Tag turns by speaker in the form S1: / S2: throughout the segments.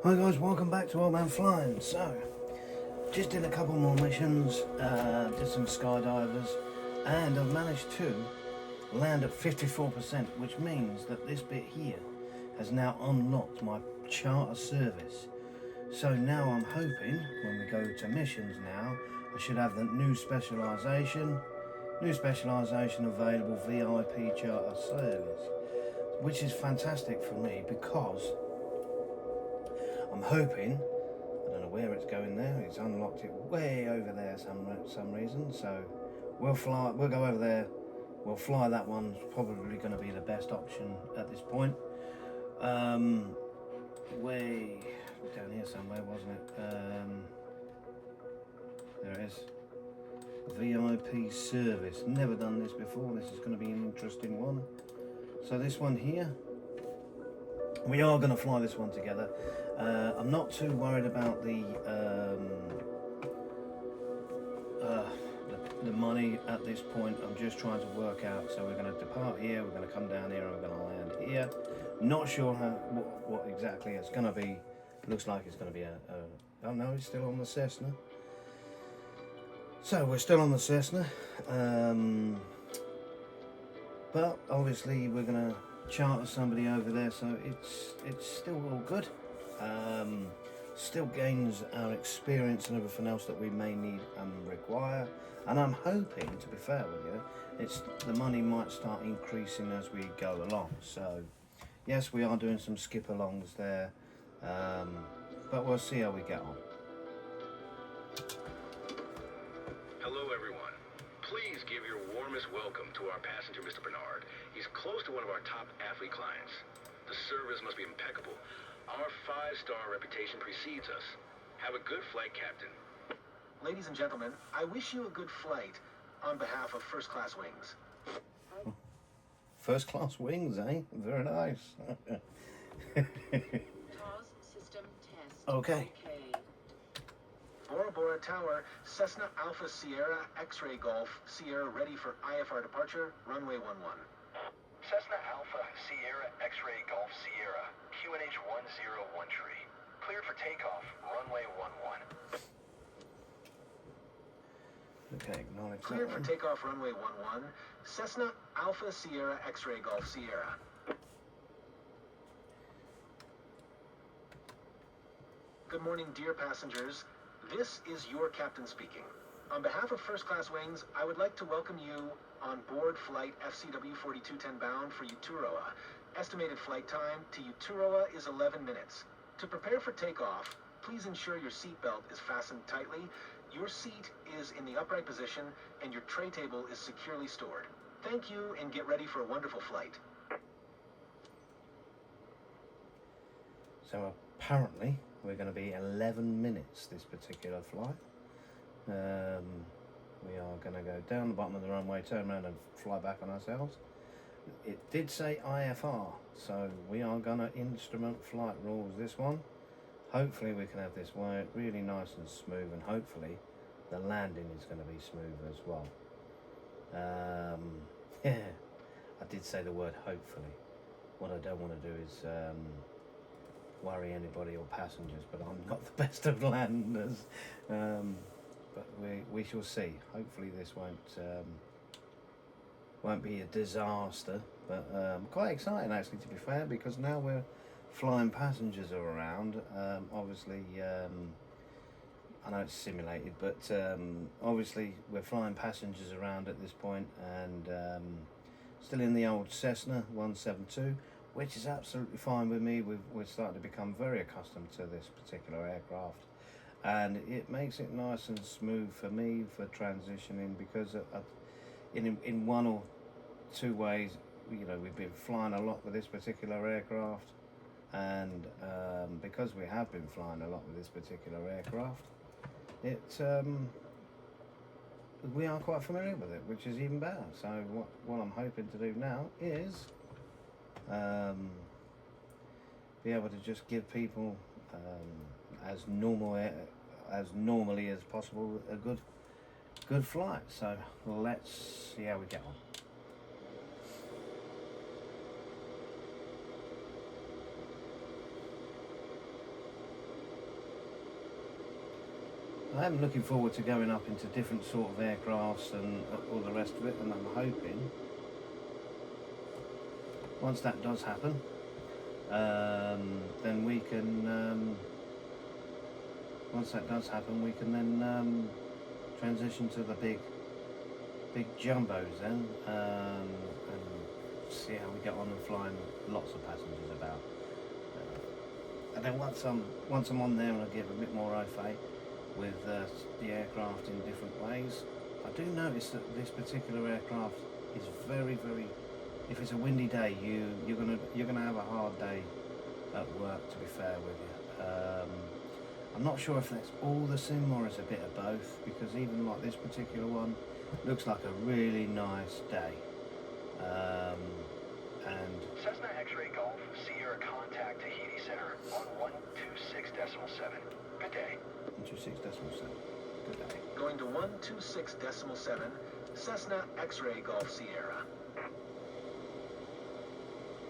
S1: Hi guys, welcome back to Old Man Flying. So, just did a couple more missions, did some skydivers, and I've managed to land at 54%, which means that this bit here has now unlocked my charter service. So now I'm hoping, when we go to missions now, I should have the new specialisation available VIP charter service, which is fantastic for me because I'm hoping, I don't know where it's going there, it's unlocked it way over there some reason, so we'll go over there, we'll fly that one, probably going to be the best option at this point. Way down here somewhere, wasn't it? There it is. VIP service, never done this before, this is going to be an interesting one. So this one here, we are going to fly this one together. I'm not too worried about the money at this point. I'm just trying to work out. So we're going to depart here, we're going to come down here, and we're going to land here. Not sure what exactly it's going to be. Looks like it's going to be oh no, it's still on the Cessna. So we're still on the Cessna, but obviously we're going to charter somebody over there, so it's still all good. Still gains our experience and everything else that we may need and require, and I'm hoping, to be fair with you, the money might start increasing as we go along. So yes, we are doing some skip alongs there, but we'll see how we get on.
S2: Hello everyone. Please give your warmest welcome to our passenger, Mr. Bernard. He's close to one of our top athlete clients. The service must be impeccable. Our 5-star reputation precedes us. Have a good flight, Captain.
S3: Ladies and gentlemen, I wish you a good flight on behalf of First Class Wings.
S1: First Class Wings, eh? Very nice.
S4: TOS system test.
S1: Okay.
S3: Bora Bora Tower, Cessna Alpha Sierra X-Ray Golf Sierra ready for IFR departure, runway 11.
S5: Cessna Alpha Sierra X-Ray Golf Sierra, QNH 101 tree. Cleared for takeoff, runway 11.
S1: Okay, acknowledge that
S3: Cleared for
S1: one.
S3: takeoff, runway 11. Cessna Alpha Sierra X-Ray Golf Sierra. Good morning, dear passengers. This is your captain speaking. On behalf of First Class Wings, I would like to welcome you on board flight FCW 4210 bound for Uturoa. Estimated flight time to Uturoa is 11 minutes. To prepare for takeoff, please ensure your seatbelt is fastened tightly, your seat is in the upright position, and your tray table is securely stored. Thank you, and get ready for a wonderful flight.
S1: So apparently we're going to be 11 minutes this particular flight. We are going to go down the bottom of the runway, turn around and fly back on ourselves. It did say IFR, so we are going to instrument flight rules this one. Hopefully we can have this work really nice and smooth, and hopefully the landing is going to be smooth as well. Yeah, I did say the word hopefully. What I don't want to do is worry anybody or passengers, but I'm not the best of landers. But we shall see. Hopefully this won't be a disaster, but quite exciting actually, to be fair, because now we're flying passengers around. Obviously, I know it's simulated, but obviously we're flying passengers around at this point, and still in the old Cessna 172, which is absolutely fine with me. We're starting to become very accustomed to this particular aircraft, and it makes it nice and smooth for me for transitioning, because in one or two ways, you know, we've been flying a lot with this particular aircraft, and because we have been flying a lot with this particular aircraft, we are quite familiar with it, which is even better. So what I'm hoping to do now is be able to just give people as normally as possible a good flight. So let's see how we get on. I am looking forward to going up into different sort of aircrafts and all the rest of it, and I'm hoping once that does happen, then we can. Once that does happen, we can then transition to the big jumbos then, and see how we get on and flying lots of passengers about. And then once I'm on there and I give a bit more au fait with the aircraft in different ways, I do notice that this particular aircraft is very, very. If it's a windy day, you're gonna have a hard day at work. To be fair with you, I'm not sure if that's all the sim or is a bit of both, because even like this particular one looks like a really nice day. And
S5: Cessna X-Ray Golf Sierra contact Tahiti Center on 126.7. Good day.
S1: 126.7. Good day.
S3: Going to 126.7, Cessna X-Ray Golf Sierra.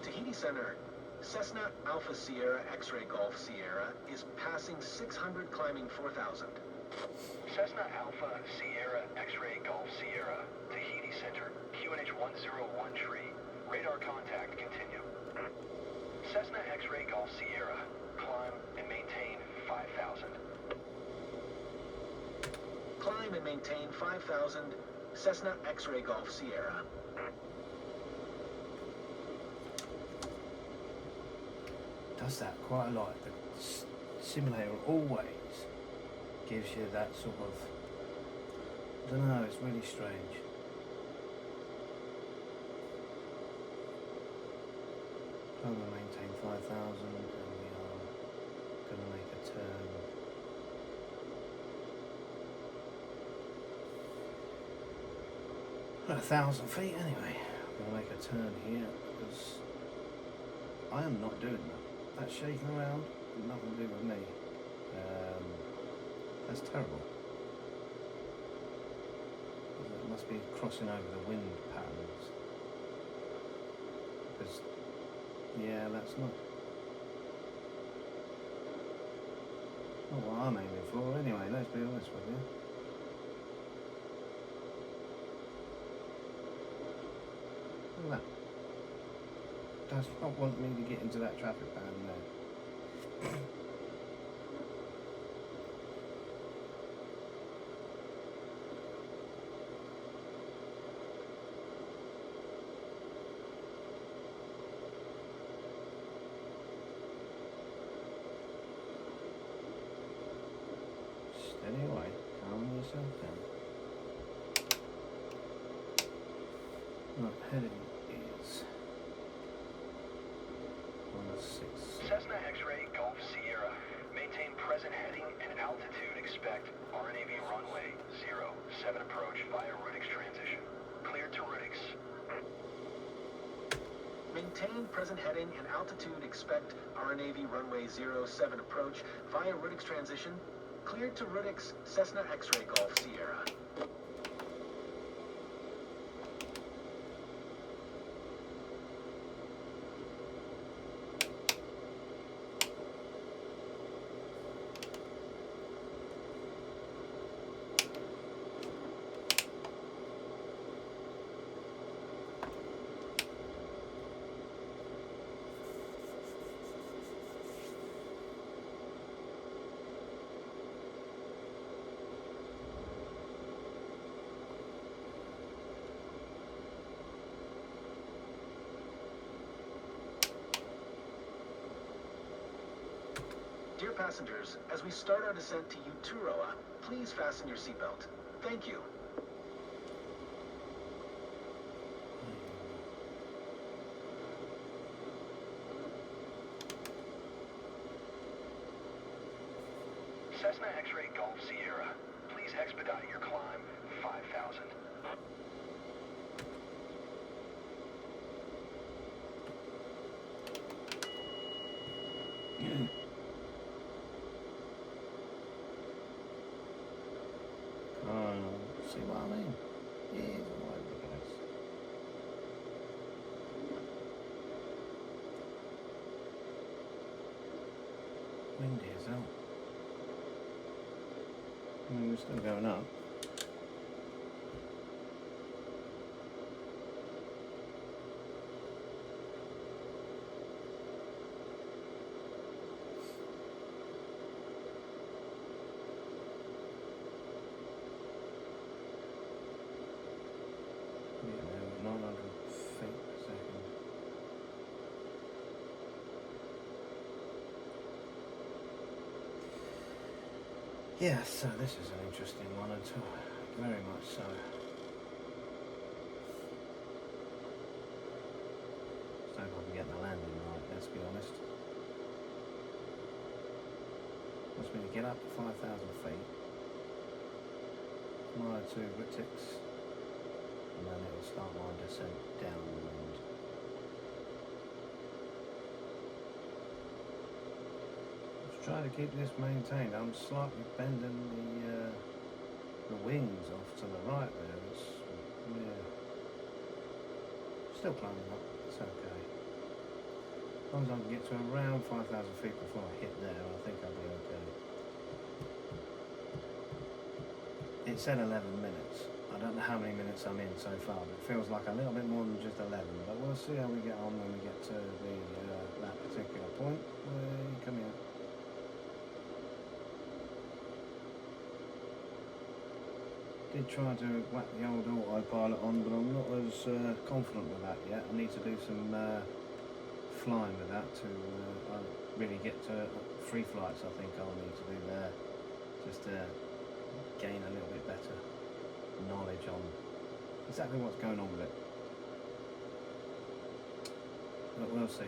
S3: Tahiti Center, Cessna Alpha Sierra X-Ray Golf Sierra is passing 600 climbing 4,000.
S5: Cessna Alpha Sierra X-Ray Golf Sierra, Tahiti Center, QNH 101 tree. Radar contact continue. Cessna X-Ray Golf Sierra, climb and maintain 5,000.
S3: Climb and maintain 5,000, Cessna X-Ray Golf Sierra.
S1: Does that quite a lot. The simulator always gives you that sort of, I don't know, it's really strange. Trying to maintain 5,000 and we are going to make a turn. At 1,000 feet anyway. I'm going to make a turn here because I am not doing that. That shaking around, nothing to do with me. That's terrible. It must be crossing over the wind patterns. Because, yeah, that's not what I'm aiming for anyway, let's be honest with you. Look at that. Does not want me to get into that traffic pattern there. Steady away, calm yourself down. Right, heading is 16.
S5: Cessna X-Ray Golf Sierra, maintain present heading and altitude. Expect RNAV runway 07 approach via Rudix transition. Cleared to Rudix.
S3: Maintain present heading and altitude. Expect RNAV runway 07 approach via Rudix transition. Cleared to Rudix, Cessna X-Ray Golf Sierra. Dear passengers, as we start our descent to Uturoa, please fasten your seatbelt. Thank you.
S5: Cessna X-Ray Golf Sierra, please expedite your climb 5,000.
S1: See what I mean? Yeah, it's all over the place. Windy as hell. mean, we're still going up. Yeah, 900 feet per second. Yeah, so this is an interesting one, very much so. Just hope I can get the landing right, let's be honest. Wants me to get up to 5,000 feet, fly 2 Britics, and then it'll start my descent downwind. Try to keep this maintained. I'm slightly bending the wings off to the right there. It's, yeah, still climbing up. It's okay. As long as I can get to around 5,000 feet before I hit there, I think I'll be okay. It said 11 minutes. I don't know how many minutes I'm in so far, but it feels like a little bit more than just 11. But we'll see how we get on when we get to the that particular point. Come here. Did try to whack the old autopilot on, but I'm not as confident with that yet. I need to do some flying with that to really get to 3 flights. I think I'll need to do there, just to gain a little bit better knowledge on exactly what's going on with it. But we'll see.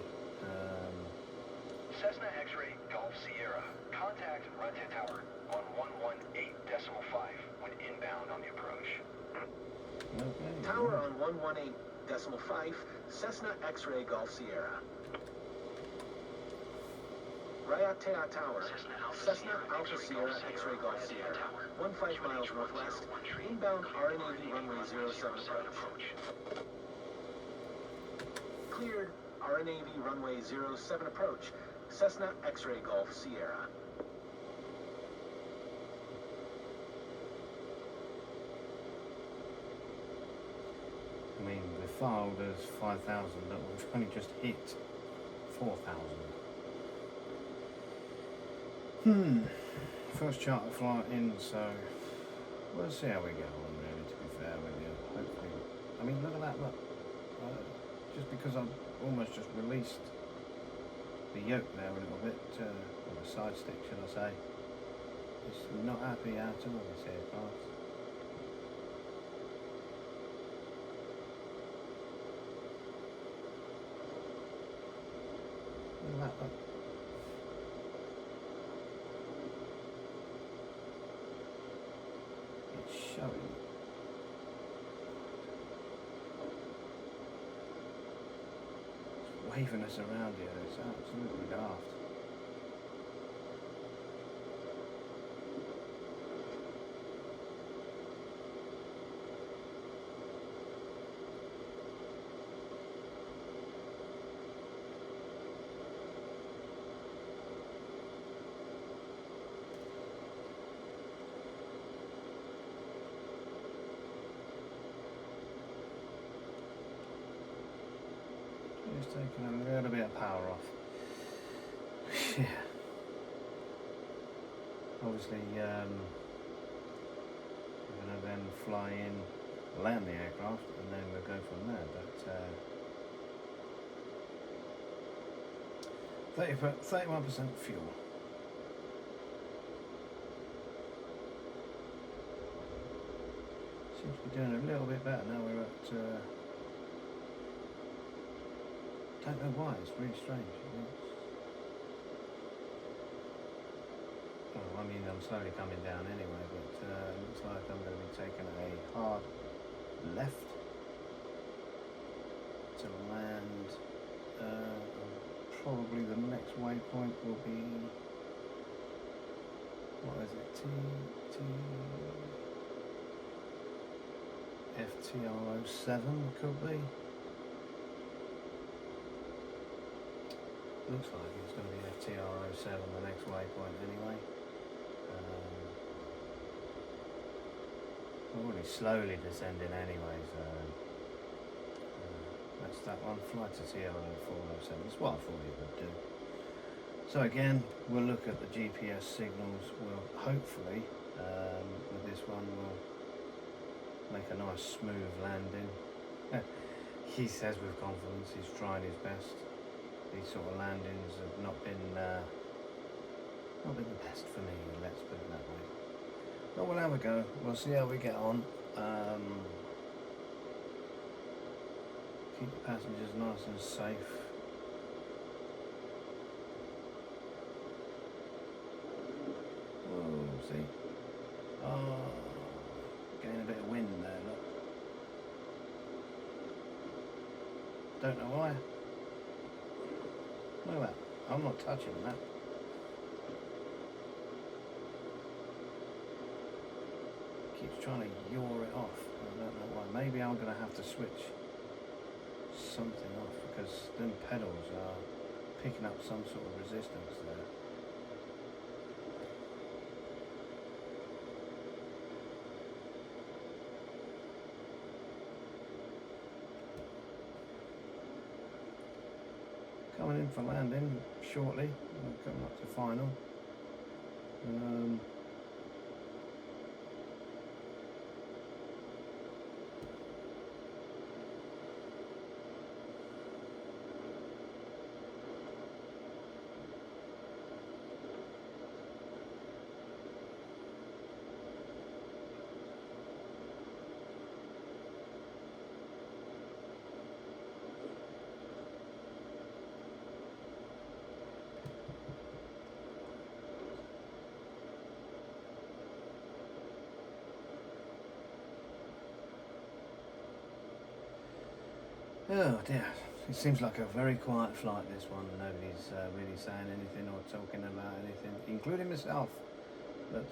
S5: Cessna X-ray Golf Sierra. Contact Runte Tower on 118.5 when inbound on the approach.
S1: Okay.
S3: Tower on 118.5, Cessna X-ray Golf Sierra. Raiatea Tower, Cessna Alpha Sierra X-ray Golf Sierra, 15 miles northwest, inbound RNAV runway 07 approach. Cleared RNAV runway 07 approach, Cessna X-ray Golf Sierra.
S1: I mean, we filed as 5,000, but we've only just hit 4,000. First charter flight in, so we'll see how we go on, really, to be fair with you. Hopefully, I mean, look at that, look. Just because I've almost just released the yoke there a little bit, or the side stick, should I say. It's not happy at all, this aircraft. Look at that, look. It's showing. It's waving us around here, it's absolutely daft. Just taking a little bit of power off. Yeah. Obviously, we're going to then fly in, land the aircraft, and then we'll go from there. But 31% fuel. Seems to be doing a little bit better now. We're at. Don't know why, it's really strange. Well, I mean, I'm slowly coming down anyway, but it looks like I'm going to be taking a hard left to land. Probably the next waypoint will be, what is it, FTR07 could be. Looks like it's going to be FTR07, the next waypoint anyway. We're already slowly descending anyway, so that's that one. Flight to Sierra 407. It's what I thought it would do. So again, we'll look at the GPS signals. We'll hopefully, with this one, we'll make a nice smooth landing. He says with confidence he's trying his best. These sort of landings have not been the best for me, let's put it that way. But we'll have a go. We'll see how we get on. Keep the passengers nice and safe. Whoa, see? Oh, getting a bit of wind there, look. Don't know why. Look at that. I'm not touching that. Keeps trying to yaw it off. I don't know why. Maybe I'm going to have to switch something off because them pedals are picking up some sort of resistance there. Coming in for landing shortly. We're coming up to final. Oh dear, it seems like a very quiet flight, this one. Nobody's really saying anything or talking about anything, including myself. But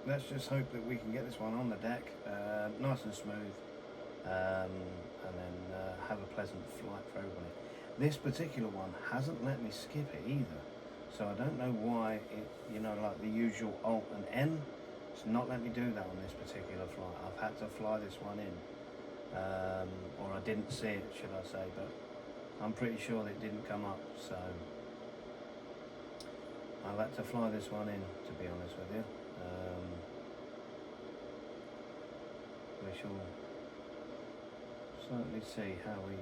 S1: let's just hope that we can get this one on the deck, nice and smooth, and then have a pleasant flight for everybody. This particular one hasn't let me skip it either, so I don't know why it, you know, like the usual Alt and N, it's not let me do that on this particular flight. I've had to fly this one in. Or I didn't see it, should I say, but I'm pretty sure that it didn't come up, so I've had to fly this one in, to be honest with you. We shall certainly see how we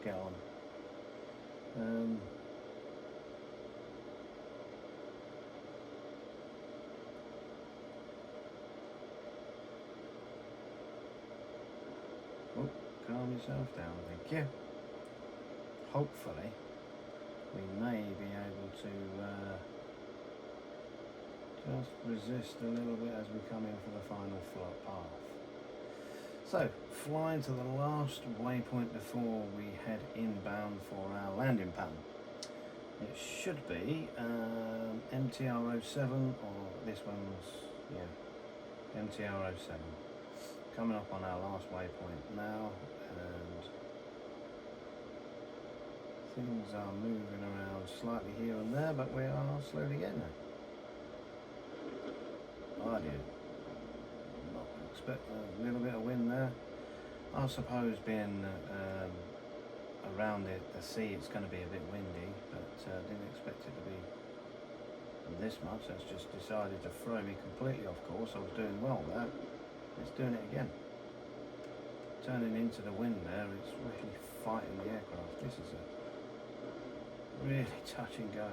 S1: get on. Oh, calm yourself down, thank you. Hopefully, we may be able to just resist a little bit as we come in for the final path. So, flying to the last waypoint before we head inbound for our landing pattern. It should be MTR07, or this one's, yeah, MTR07. Coming up on our last waypoint now, and things are moving around slightly here and there, but we are slowly getting there. I did not expect a little bit of wind there. I suppose being around the sea, it's going to be a bit windy, but didn't expect it to be this much. That's just decided to throw me completely off course. I was doing well there. It's doing it again. Turning into the wind there, it's really fighting the aircraft. This is a really touch and go. I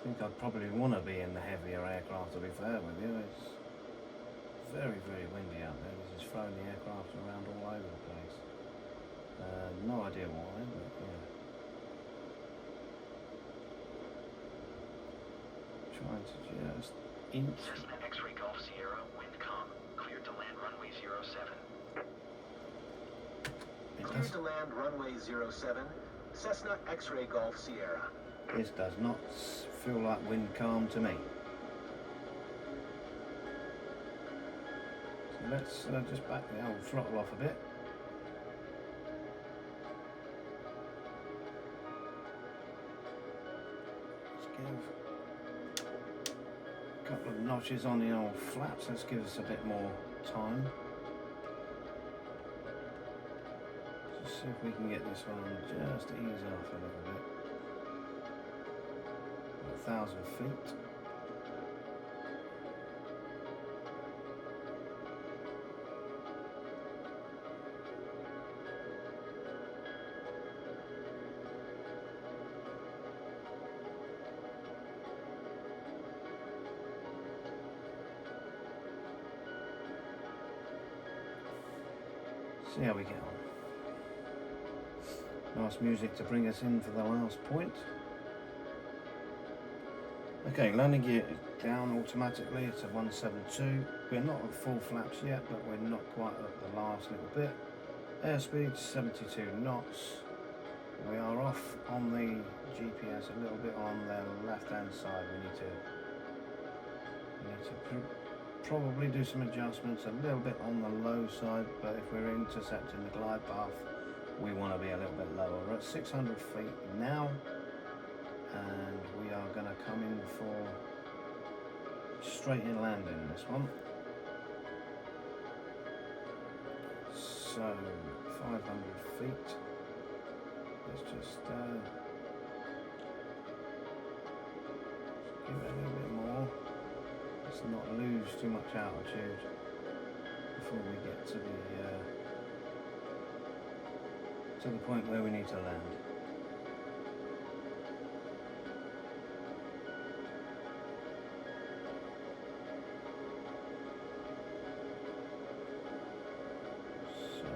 S1: think I'd probably want to be in the heavier aircraft, to be fair with you. It's very, very windy out there. This is throwing the aircraft around all over the place. No idea why, but yeah. Trying to just inch.
S5: Cessna X-Ray Golf Sierra, wind calm. Cleared to land runway 07.
S3: Cleared to land runway 07, Cessna X-Ray Golf Sierra.
S1: This does not feel like wind calm to me. So let's just back the old throttle off a bit. Let's give notches on the old flaps. Let's give us a bit more time. Let's see if we can get this one just to ease off a little bit. 1,000 feet. See how we get on. Nice music to bring us in for the last point. Okay, landing gear is down automatically to 172. We're not at full flaps yet, but we're not quite at the last little bit. Airspeed 72 knots. We are off on the GPS a little bit on the left hand side. We need to probably do some adjustments a little bit on the low side, but if we're intercepting the glide path, we want to be a little bit lower. We're at 600 feet now, and we are going to come in for straight in landing this one. So 500 feet. Let's just give it a little bit more. Let's not lose too much altitude before we get to the point where we need to land. So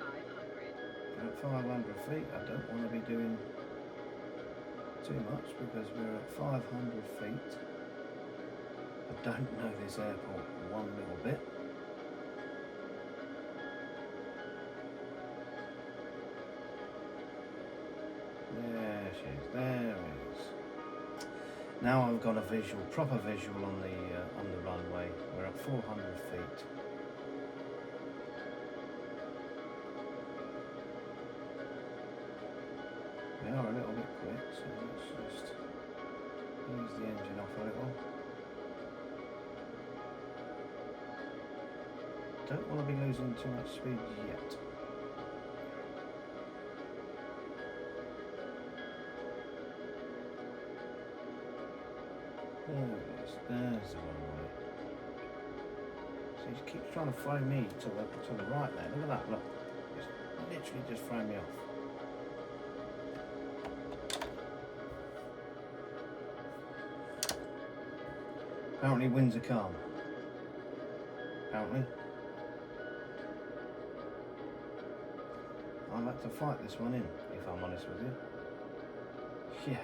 S4: 500.
S1: at 500 feet, I don't want to be doing too much because we're at 500 feet. I don't know this airport one little bit. There she is, there it is. Now I've got a visual, proper visual on the runway. We're at 400 feet. We are a little bit quick, so let's just ease the engine off a little. Don't want to be losing too much speed yet. There it is, there's the runway. So he keeps trying to throw me to the right there. Look at that, look. It's literally just throwing me off. Apparently winds are calm. Apparently. I'd like to fight this one in, if I'm honest with you. Yeah.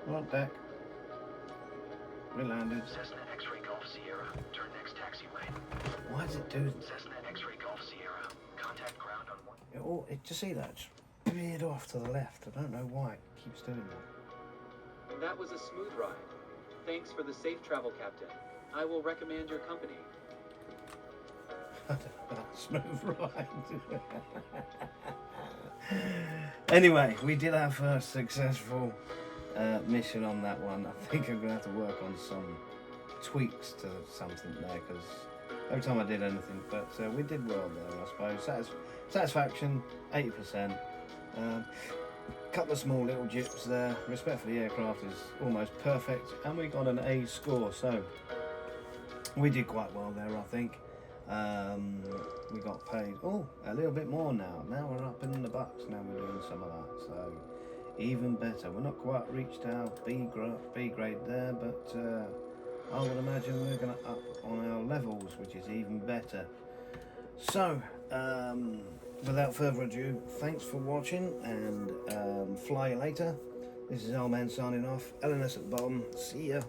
S1: Right, deck. We landed.
S5: Cessna X-Ray Golf Sierra. Turn next taxiway.
S1: Why does it do?
S5: Cessna X-Ray Golf Sierra. Contact ground on 1.
S1: Did you see that? Just veered off to the left. I don't know why it keeps doing that.
S6: That was a smooth ride. Thanks for the safe travel, Captain. I will recommend your company.
S1: Smooth ride. Anyway, we did our first successful mission on that one. I think I'm going to have to work on some tweaks to something there, because every time I did anything, but we did well there, I suppose. Satisfaction, 80%. Couple of small little jips there. Respect for the aircraft is almost perfect, and we got an A score, so we did quite well there, I think. We got paid a little bit more now. Now we're up in the bucks. Now we're doing some of that, so even better. We're not quite reached our B grade there, but I would imagine we're going to up on our levels, which is even better. So without further ado, thanks for watching, and fly you later. This is Old Man signing off. LNS at the bottom. See ya.